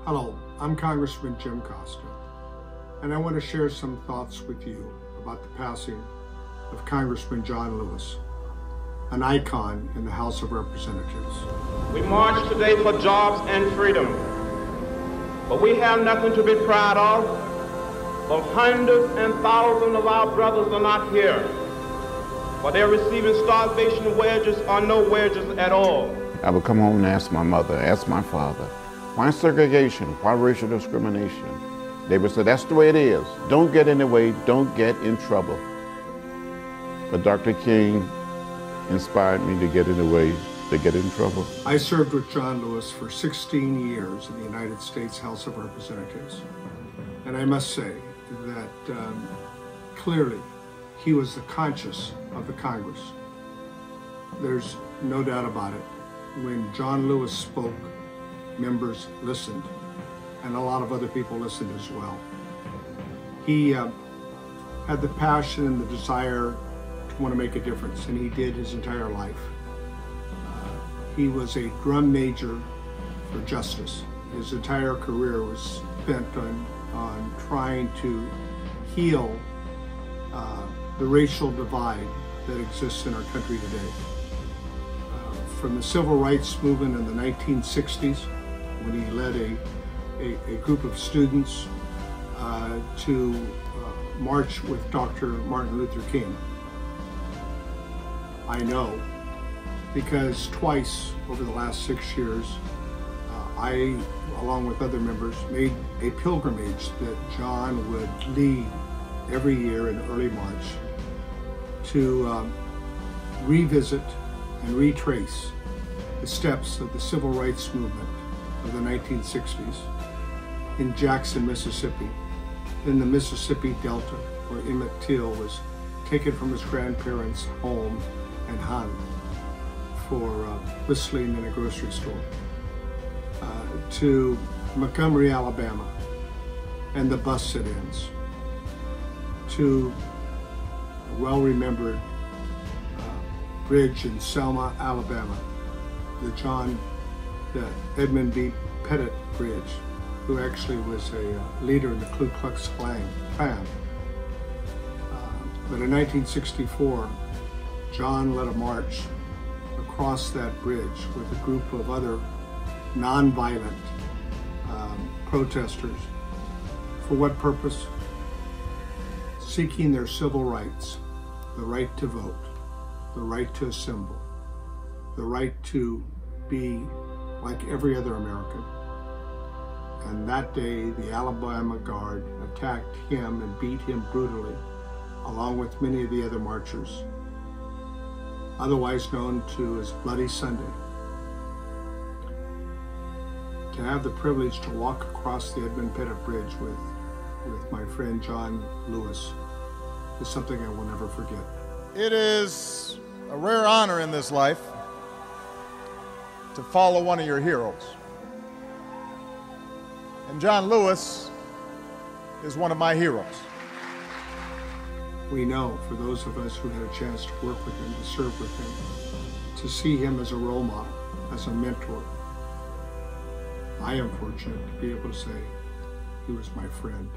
Hello, I'm Congressman Jim Costa, and I want to share some thoughts with you about the passing of Congressman John Lewis, an icon in the House of Representatives. We march today for jobs and freedom, but we have nothing to be proud of. But hundreds and thousands of our brothers are not here, for they're receiving starvation wages or no wages at all. I would come home and ask my mother, ask my father, why segregation? Why racial discrimination? They would say, that's the way it is. Don't get in the way, don't get in trouble. But Dr. King inspired me to get in the way, to get in trouble. I served with John Lewis for 16 years in the United States House of Representatives. And I must say that clearly he was the conscience of the Congress. There's no doubt about it. When John Lewis spoke, members listened, and a lot of other people listened as well. He had the passion and the desire to want to make a difference, and he did his entire life. He was a drum major for justice. His entire career was spent on trying to heal the racial divide that exists in our country today. From the civil rights movement in the 1960s, when he led a group of students to march with Dr. Martin Luther King. I know because twice over the last 6 years, I, along with other members, made a pilgrimage that John would lead every year in early March to revisit and retrace the steps of the civil rights movement of the 1960s in Jackson, Mississippi, in the Mississippi Delta, where Emmett Till was taken from his grandparents' home and hung for whistling in a grocery store, to Montgomery, Alabama, and the bus sit-ins, to a well-remembered bridge in Selma, Alabama, the Edmund B. Pettit Bridge, who actually was a leader in the Ku Klux Klan. But in 1964, John led a march across that bridge with a group of other nonviolent protesters. For what purpose? Seeking their civil rights, the right to vote, the right to assemble, the right to be like every other American. And that day, the Alabama Guard attacked him and beat him brutally, along with many of the other marchers, otherwise known to as Bloody Sunday. To have the privilege to walk across the Edmund Pettit Bridge with my friend John Lewis is something I will never forget. It is a rare honor in this life to follow one of your heroes. And John Lewis is one of my heroes. We know, for those of us who had a chance to work with him, to serve with him, to see him as a role model, as a mentor, I am fortunate to be able to say he was my friend.